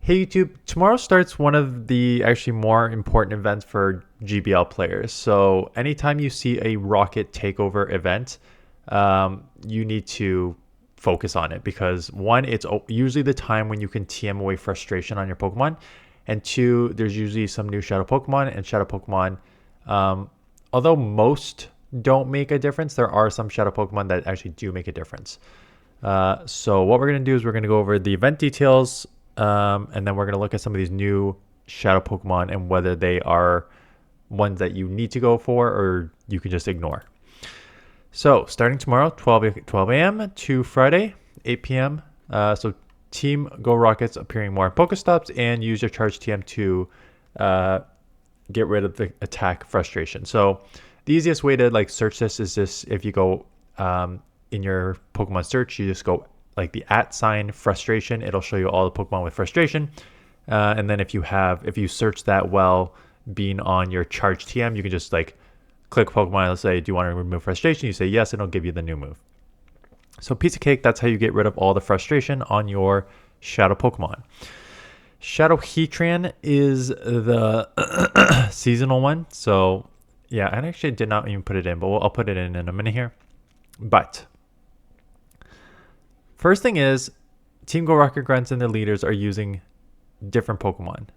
Hey YouTube, tomorrow starts one of the actually more important events for GBL players. So anytime you see a Rocket Takeover event, you need to focus on it because one, it's usually the time when you can TM away frustration on your Pokemon, and two, there's usually some new Shadow Pokemon and Shadow Pokemon. Although most don't make a difference, there are some Shadow Pokemon that actually do make a difference. So what we're going to do is we're going to go over the event details, and then we're going to look at some of these new Shadow Pokemon and whether they are ones that you need to go for or you can just ignore. So starting tomorrow, 12 a.m. to Friday, 8 p.m. So Team Go Rockets appearing more in Pokestops, and use your Charge TM to get rid of the attack frustration. So the easiest way to like search this is just if you go in your Pokemon search, you just go like the @ frustration. It'll show you all the Pokemon with frustration. And then if you search that while being on your Charge TM, you can just like click Pokemon. Let's say, do you want to remove frustration? You say yes, and it'll give you the new move. So piece of cake, that's how you get rid of all the frustration on your Shadow Pokemon. Shadow Heatran is the seasonal one. So yeah, I actually did not even put it in, but I'll put it in a minute here. But first thing is, Team Go Rocket Grunts and their leaders are using different Pokemon.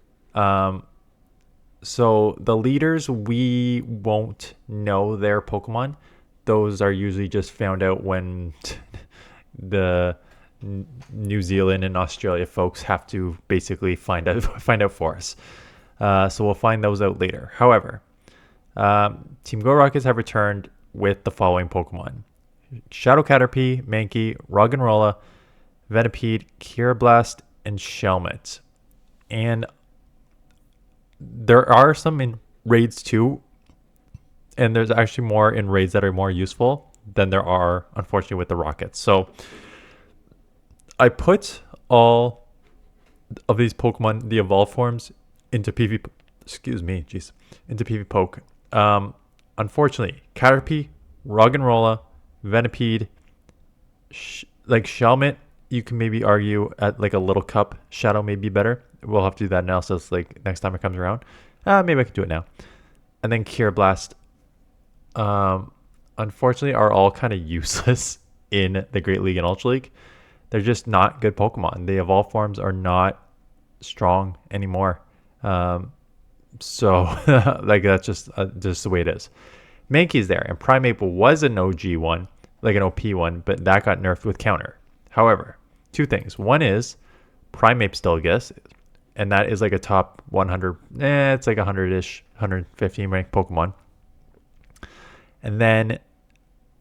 So the leaders, we won't know their Pokemon. Those are usually just found out when the New Zealand and Australia folks have to basically find out for us. So we'll find those out later. However, Team Go Rockets have returned with the following Pokemon: Shadow Caterpie, Mankey, Roggenrola, Venipede, Blast, and Shelmet. And there are some in raids too, and there's actually more in raids that are more useful than there are, unfortunately, with the Rockets. So I put all of these Pokemon, the evolved forms, into PvP. Into PvPoke. Unfortunately, Caterpie, Roggenrola, Venipede, like Shelmet, you can maybe argue at like a little cup Shadow may be better. We'll have to do that analysis like next time it comes around. Maybe I can do it now. And then Blast, unfortunately, are all kind of useless in the Great League and Ultra League. They're just not good Pokemon. The evolved forms are not strong anymore. So like that's just the way it is. Mankey's there, and Primeape was an OG one, like an OP one, but that got nerfed with counter. However, two things. One is Primeape still exists, and that is like a top 100. It's like 100-ish, 115 ranked Pokemon. And then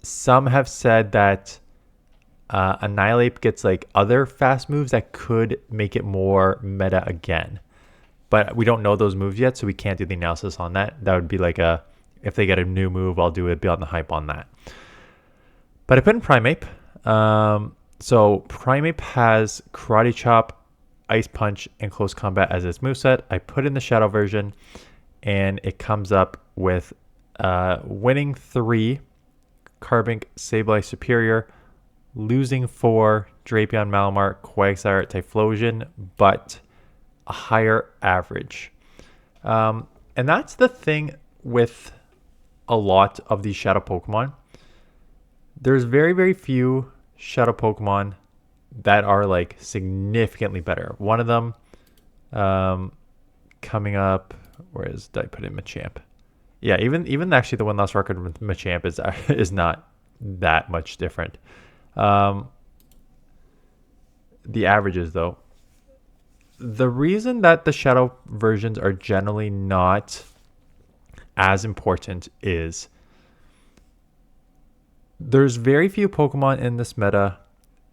some have said that Annihilate gets like other fast moves that could make it more meta again. But we don't know those moves yet, so we can't do the analysis on that. That would be like if they get a new move, I'll do it beyond the hype on that. But I put in Primeape. So Primeape has Karate Chop, Ice Punch, and Close Combat as its moveset. I put in the Shadow version, and it comes up with winning 3, Carbink, Sableye Superior, losing 4, Drapion, Malamar, Quagsire, Typhlosion, but a higher average. And that's the thing with a lot of these Shadow Pokemon. There's very, very few Shadow Pokemon that are like significantly better. One of them coming up, did I put in Machamp? Yeah, even actually the one last record with Machamp is not that much different. The averages though, the reason that the Shadow versions are generally not as important is there's very few Pokemon in this meta,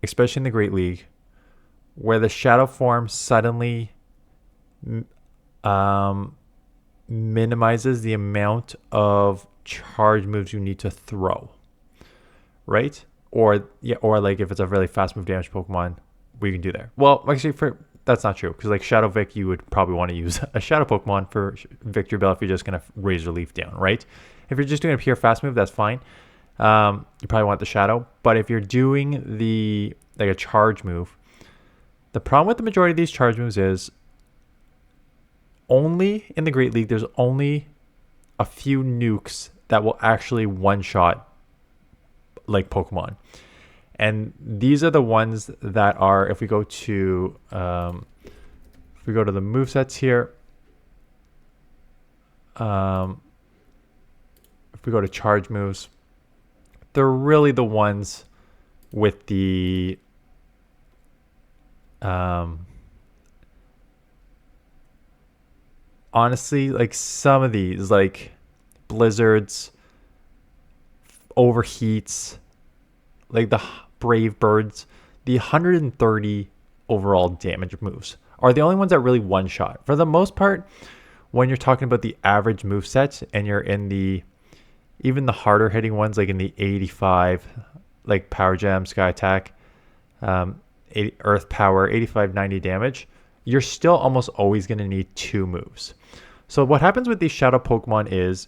especially in the Great League, where the Shadow form suddenly minimizes the amount of charge moves you need to throw, right? Or like if it's a really fast move damage Pokemon, we can do there. Well, actually, that's not true, because like Shadow Vic, you would probably want to use a Shadow Pokemon for Victory Bell if you're just going to Razor Leaf down, right? If you're just doing a pure fast move, that's fine. You probably want the Shadow. But if you're doing a charge move, the problem with the majority of these charge moves is only in the Great League, there's only a few nukes that will actually one-shot like Pokemon. And these are the ones that are, if we go to the movesets here, if we go to charge moves, they're really the ones with the honestly, like some of these, like blizzards, overheats, like the brave birds, the 130 overall damage moves are the only ones that really one shot. For the most part, when you're talking about the average move set and you're in the even the harder hitting ones, like in the 85, like Power Gem, Sky Attack, 80, Earth Power, 85, 90 damage, you're still almost always going to need 2 moves. So what happens with these Shadow Pokemon is,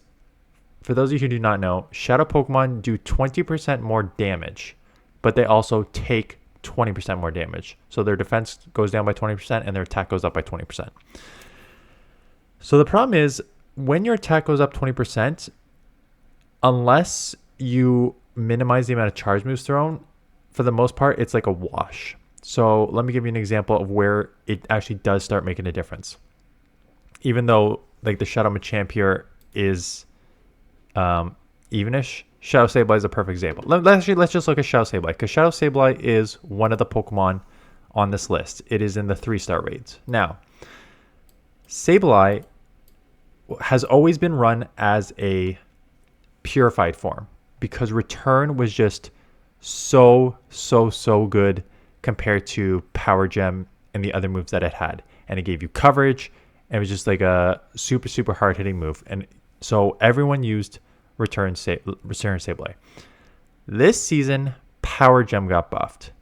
for those of you who do not know, Shadow Pokemon do 20% more damage, but they also take 20% more damage. So their defense goes down by 20% and their attack goes up by 20%. So the problem is, when your attack goes up 20%, unless you minimize the amount of charge moves thrown, for the most part, it's like a wash. So let me give you an example of where it actually does start making a difference. Even though like the Shadow Machamp here is evenish, Shadow Sableye is a perfect example. Let's just look at Shadow Sableye, because Shadow Sableye is one of the Pokemon on this list. It is in the 3-star raids. Now, Sableye has always been run as a purified form because return was just so good compared to Power Gem and the other moves that it had, and it gave you coverage, and it was just like a super hard hitting move, and so everyone used return Sableye. This season, Power Gem got buffed,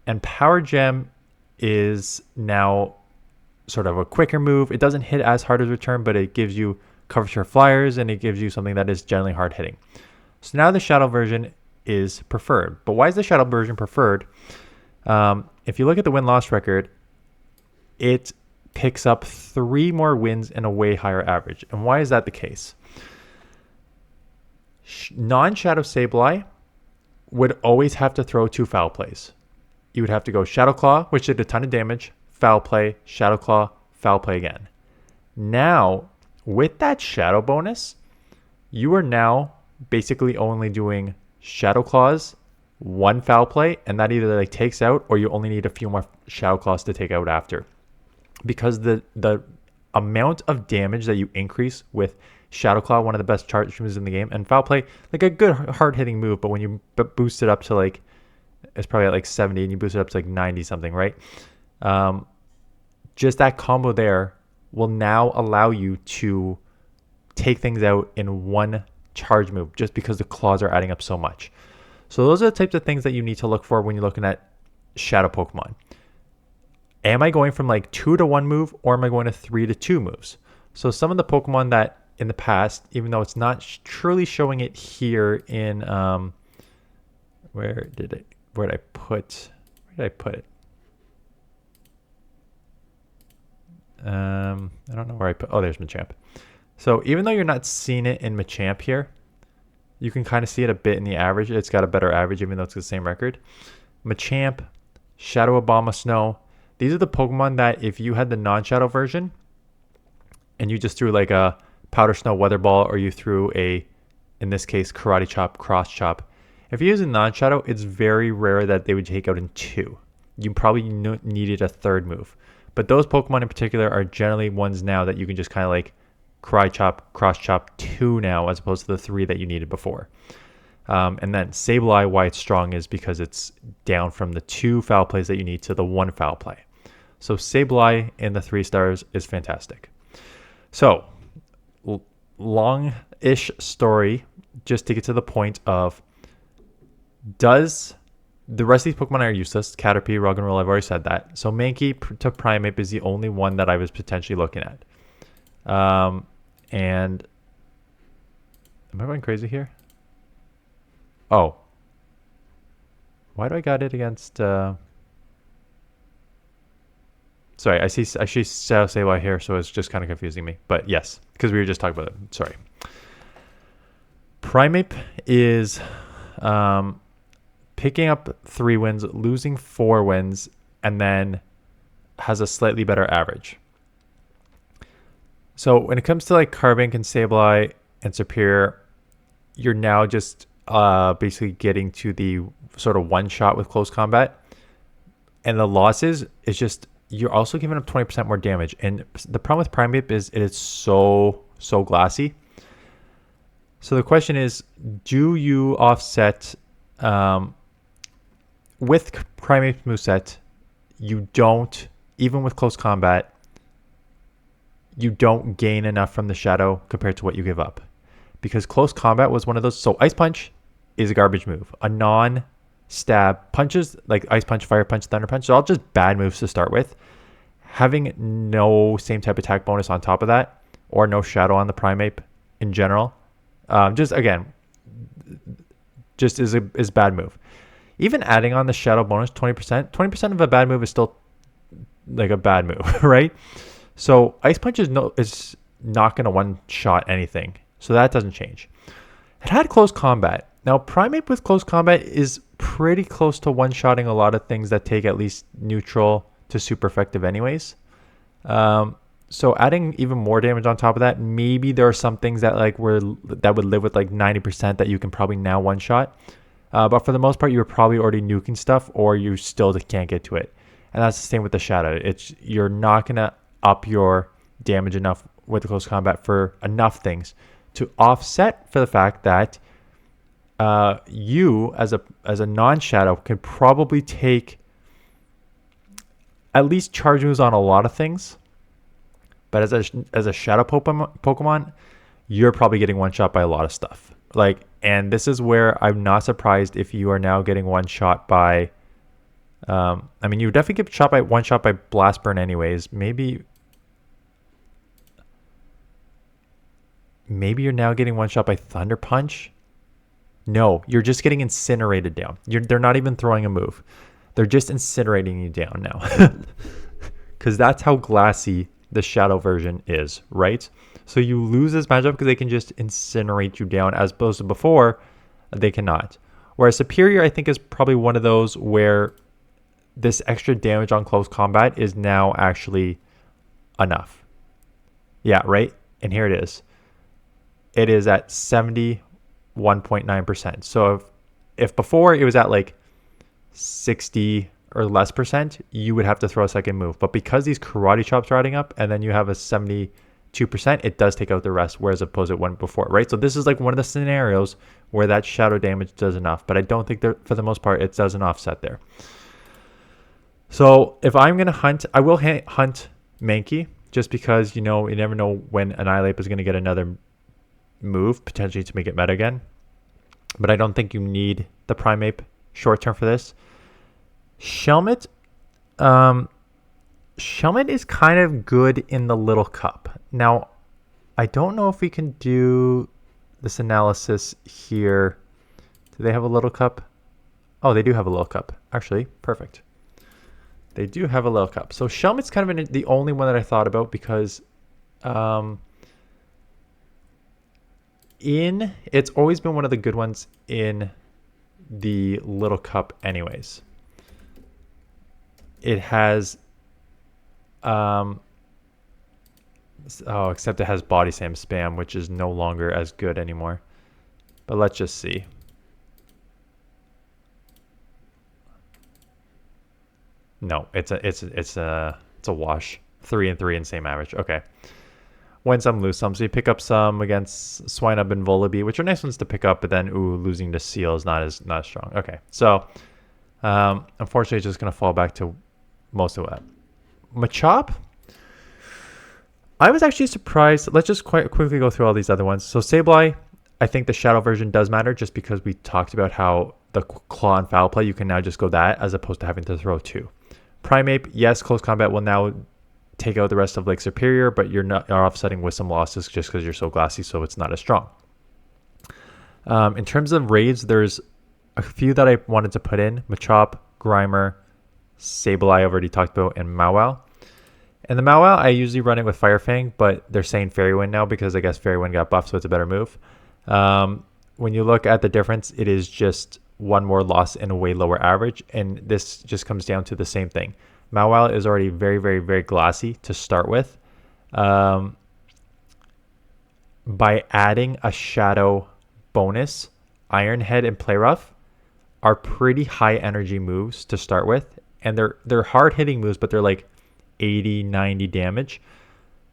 and Power Gem is now sort of a quicker move. It doesn't hit as hard as return, but it gives you coverage for flyers, and it gives you something that is generally hard hitting. So now the Shadow version is preferred. But why is the Shadow version preferred? If you look at the win-loss record, it picks up 3 more wins and a way higher average. And why is that the case? Non-Shadow Sableye would always have to throw 2 foul plays. You would have to go Shadow Claw, which did a ton of damage, foul play, Shadow Claw, foul play again. Now, with that Shadow bonus, you are now basically only doing Shadow Claws, 1 foul play, and that either like takes out, or you only need a few more Shadow Claws to take out after. Because the amount of damage that you increase with Shadow Claw, one of the best charge moves in the game, and foul play, like a good hard hitting move, but when you boost it up to like, it's probably at like 70 and you boost it up to like 90 something, right? Just that combo there will now allow you to take things out in 1 charge move, just because the claws are adding up so much. So those are the types of things that you need to look for when you're looking at Shadow Pokemon. Am I going from like 2 to 1 move, or am I going to 3 to 2 moves? So some of the Pokemon that in the past, even though it's not truly showing it here in where did I put it? I don't know where I put. Oh, there's Machamp. So even though you're not seeing it in Machamp here, you can kind of see it a bit in the average. It's got a better average, even though it's the same record. Machamp, Shadow Abomasnow. These are the Pokemon that if you had the non-Shadow version and you just threw like a Powder Snow Weather Ball, or you threw a, in this case, Karate Chop, Cross Chop. If you're using non-Shadow, it's very rare that they would take out in 2. You probably needed a 3rd move. But those Pokemon in particular are generally ones now that you can just kind of like Karate Chop, Cross Chop 2 now, as opposed to the 3 that you needed before. And then Sableye, why it's strong is because it's down from the 2 foul plays that you need to the 1 foul play. So Sableye in the 3 stars is fantastic. So long-ish story, just to get to the point of, does the rest of these Pokemon are useless? Caterpie, Roggenrola, I've already said that. So Mankey to Primeape is the only one that I was potentially looking at. And am I going crazy here? Oh. Why do I got it against... Sorry, I see Shadow Sableye here, so it's just kind of confusing me. But yes, because we were just talking about it. Sorry. Primeape is picking up 3 wins, losing 4 wins, and then has a slightly better average. So when it comes to like Carbink and Sableye and Superior, you're now just basically getting to the sort of one shot with close combat. And the losses is just, you're also giving up 20% more damage. And the problem with Primeape is it is so glassy. So the question is, do you offset with Primeape's moveset? You don't, even with close combat, you don't gain enough from the Shadow compared to what you give up. Because close combat was one of those. So Ice Punch is a garbage move. A non-stab punches, like Ice Punch, Fire Punch, Thunder Punch, they're all just bad moves to start with. Having no same type attack bonus on top of that, or no Shadow on the Primeape in general, just again, just is a bad move. Even adding on the Shadow bonus 20% of a bad move is still like a bad move, right? So Ice Punch is not going to one-shot anything. So that doesn't change. It had close combat. Now, Primeape with close combat is pretty close to one-shotting a lot of things that take at least neutral to super effective anyways. So adding even more damage on top of that, maybe there are some things that that would live with like 90% that you can probably now one-shot. But for the most part, you're probably already nuking stuff, or you still can't get to it. And that's the same with the Shadow. You're not going to up your damage enough with the close combat for enough things to offset for the fact that you as a non-Shadow can probably take at least charge moves on a lot of things, but as a Shadow Pokemon, you're probably getting one shot by a lot of stuff. And this is where I'm not surprised if you are now getting one shot by I mean, you would definitely get one shot by Blast Burn anyways. Maybe you're now getting one shot by Thunder Punch. No, you're just getting incinerated down. They're not even throwing a move. They're just incinerating you down now. Because that's how glassy the Shadow version is, right? So you lose this matchup because they can just incinerate you down, as opposed to before, they cannot. Whereas Superior, I think, is probably one of those where this extra damage on close combat is now actually enough. Yeah, right? And here it is. It is at 71.9%. So if before it was at like 60 or less percent, you would have to throw a second move. But because these karate chops are adding up, and then you have a 72%, it does take out the rest, whereas opposed to it went before, right? So this is like one of the scenarios where that Shadow damage does enough. But I don't think that for the most part, it doesn't offset there. So if I'm going to hunt, I will hunt Mankey, just because, you never know when Annihilate is going to get another move, potentially to make it meta again. But I don't think you need the Primeape short term for this. Shelmet. Shelmet is kind of good in the Little Cup. Now, I don't know if we can do this analysis here. Do they have a Little Cup? Oh, they do have a Little Cup. Actually, perfect. They do have a Little Cup. So Shelmet's kind of the only one that I thought about, because it's always been one of the good ones in the Little Cup anyways. It has except it has Body Slam spam, which is no longer as good anymore. But let's just see. No, it's a wash. 3 and 3 and same average. Okay. Win some, lose some. So you pick up some against Swinub and Volibee, which are nice ones to pick up, but then losing to Seal is not as strong. Okay. So unfortunately, it's just gonna fall back to most of that. Machamp, I was actually surprised. Let's just quickly go through all these other ones. So Sableye, I think the Shadow version does matter, just because we talked about how the Claw and Foul Play, you can now just go that as opposed to having to throw 2. Primeape, yes, close combat will now take out the rest of Superior, but you're offsetting with some losses just because you're so glassy, so it's not as strong. In terms of raids, there's a few that I wanted to put in. Machamp, Grimer, Sableye, I've already talked about, and Mawile. And the Mawile, I usually run it with Fire Fang, but they're saying Fairy Wind now because I guess Fairy Wind got buffed, so it's a better move. When you look at the difference, it is just one more loss and a way lower average, and this just comes down to the same thing. Mawile is already very, very, very glassy to start with. By adding a Shadow bonus, Iron Head and Play Rough are pretty high energy moves to start with, and they're hard hitting moves, but they're like 80, 90 damage.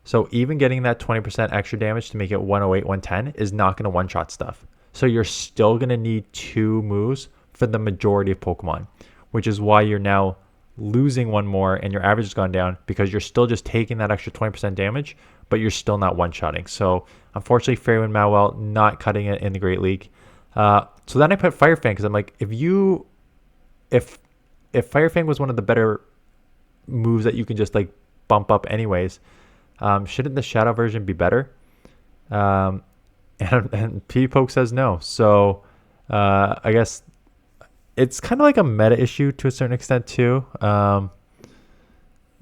So even getting that 20% extra damage to make it 108, 110 is not going to one-shot stuff. So you're still going to need 2 moves for the majority of Pokemon, which is why you're now losing one more and your average has gone down, because you're still just taking that extra 20% damage, but you're still not one-shotting. So unfortunately, Fairy Wind Mawile not cutting it in the Great League. So then I put Fire Fang because I'm like, if Fire Fang was one of the better moves that you can just like bump up anyways, shouldn't the Shadow version be better? And Poke says no. So I guess it's kind of like a meta issue to a certain extent too.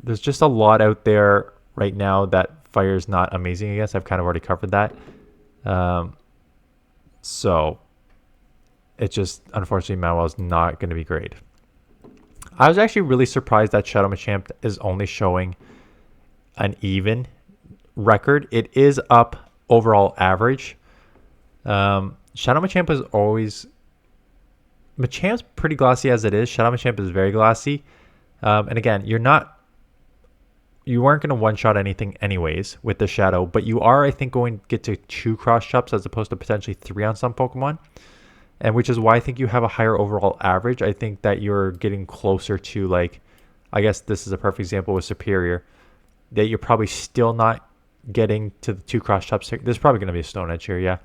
There's just a lot out there right now that Fire is not amazing against. I've kind of already covered that. So it's just, unfortunately, Mawile is not going to be great. I was actually really surprised that Shadow Machamp is only showing an even record. It is up overall average. Shadow Machamp is always... Machamp's pretty glossy as it is. Shadow Machamp is very glossy. And again, you weren't going to one-shot anything anyways with the Shadow, but you are, I think, going to get to 2 cross-chops as opposed to potentially 3 on some Pokemon. And which is why I think you have a higher overall average. I think that you're getting closer to, like, I guess this is a perfect example with Superior, that you're probably still not getting to the 2 cross-chops. There's probably going to be a Stone Edge here, yeah.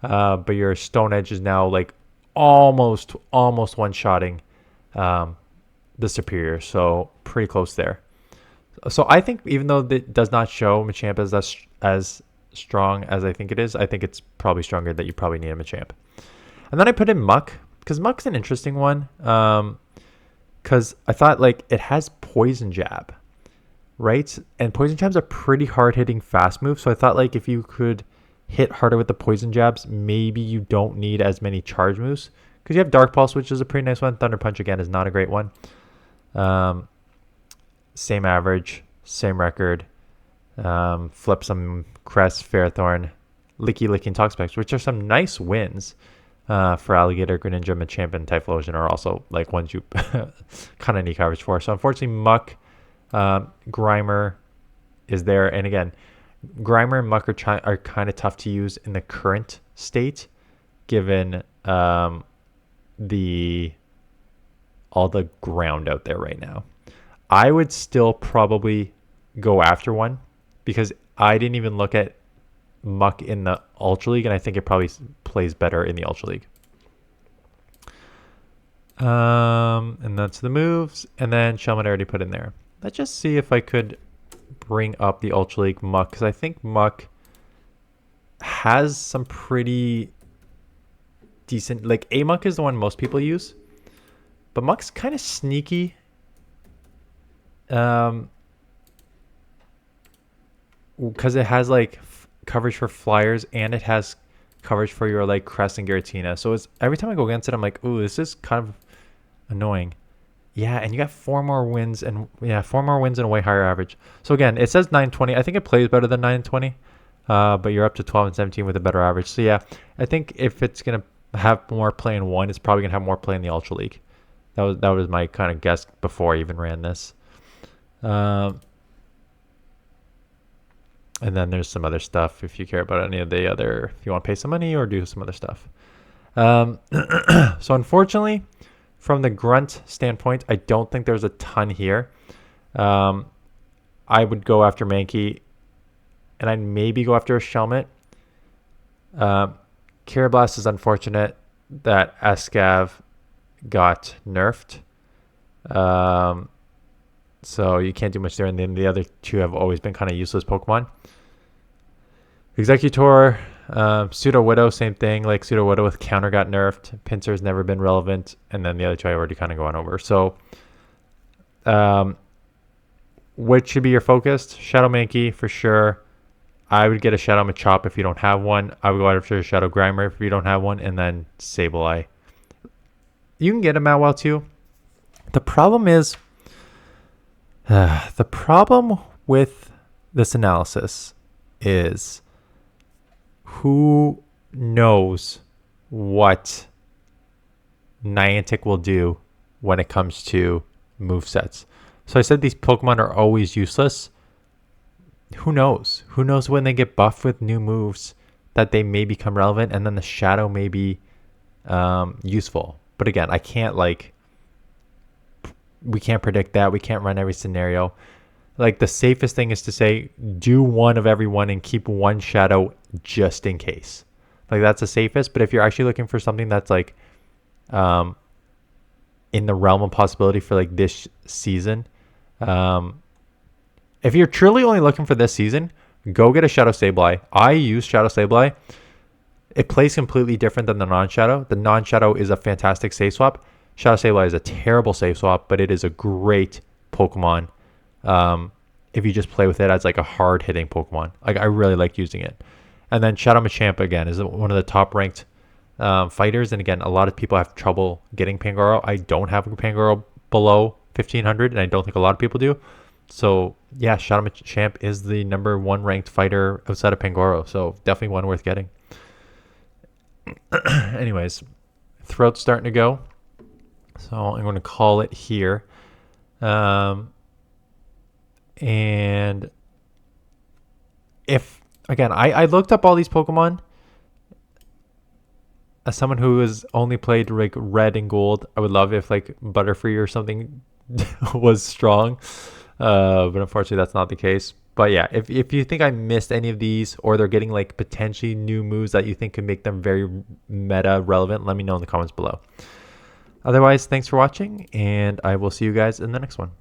But your Stone Edge is now, like, almost one-shotting the Superior. So pretty close there. So I think even though it does not show Machamp as strong as I think it is, I think it's probably stronger that you probably need a Machamp. And then I put in Muck, because Muck's an interesting one. Because I thought, like, it has Poison Jab, right? And Poison Jab's a pretty hard-hitting fast move. So I thought, like, if you could hit harder with the Poison Jabs, maybe you don't need as many charge moves. Because you have Dark Pulse, which is a pretty nice one. Thunder Punch, again, is not a great one. Same average, same record. Flip some Crest, Ferrothorn, Licky, and Toxapex, which are some nice wins. For Alligator, Greninja, Machamp, and Typhlosion are also like ones you kind of need coverage for. So unfortunately, Muck, Grimer is there. And again, Grimer and Muck are kind of tough to use in the current state, given all the ground out there right now. I would still probably go after one, because I didn't even look at Muck in the Ultra League, and I think it probably plays better in the Ultra League. And that's the moves, and then Shelmet I already put in there. Let's just see if I could bring up the Ultra League Muck, because I think Muck has some pretty decent, like, A-Muck is the one most people use, but Muck's kind of sneaky. Because it has, like, coverage for flyers, and it has coverage for your, like, Crest and Giratina. So it's every time I go against it, I'm like, ooh, this is kind of annoying. Yeah, and you got 4 more wins, and 4 more wins and a way higher average. So again, it says 920. I think it plays better than 920, but you're up to 12 and 17 with a better average. So yeah, I think if it's gonna have more play in 1, it's probably gonna have more play in the Ultra League. That was my kind of guess before I even ran this. And then there's some other stuff if you care about any of the other, if you want to pay some money or do some other stuff. So unfortunately, from the grunt standpoint, I don't think there's a ton here. I would go after Mankey, and I'd maybe go after a Shelmet. Carablast is unfortunate that Escav got nerfed. So you can't do much there, and then the other 2 have always been kind of useless Pokemon. Executor, Pseudo Widow, same thing. Like, Pseudo Widow with counter got nerfed. Pinsir's never been relevant, and then the other 2 I already kind of gone over. So which should be your focus? Shadow Mankey for sure. I would get a Shadow Machamp if you don't have one. I would go after a Shadow Grimer if you don't have one, and then Sableye. You can get a Mawile too. The problem is, the problem with this analysis is who knows what Niantic will do when it comes to movesets. So I said these Pokemon are always useless. Who knows? Who knows when they get buffed with new moves that they may become relevant, and then the Shadow may be useful. But again, I can't we can't predict that. We can't run every scenario. Like, the safest thing is to say, do one of every one and keep one Shadow just in case. Like, that's the safest. But if you're actually looking for something that's like in the realm of possibility for like this season, if you're truly only looking for this season, go get a Shadow Sableye. I use Shadow Sableye. It plays completely different than the non-Shadow. The non-Shadow is a fantastic save swap. Shadow Sableye is a terrible save swap, but it is a great Pokemon. If you just play with it as like a hard-hitting Pokemon. Like, I really like using it. And then Shadow Machamp, again, is one of the top-ranked fighters. And again, a lot of people have trouble getting Pangoro. I don't have a Pangoro below 1500, and I don't think a lot of people do. So yeah, Shadow Machamp is the #1 ranked fighter outside of Pangoro. So definitely one worth getting. Anyways, throat's starting to go. So I'm going to call it here. And if, again, I looked up all these Pokemon. As someone who has only played like red and gold, I would love if like Butterfree or something was strong. But unfortunately that's not the case. But yeah, if you think I missed any of these, or they're getting like potentially new moves that you think could make them very meta relevant, let me know in the comments below. Otherwise, thanks for watching, and I will see you guys in the next one.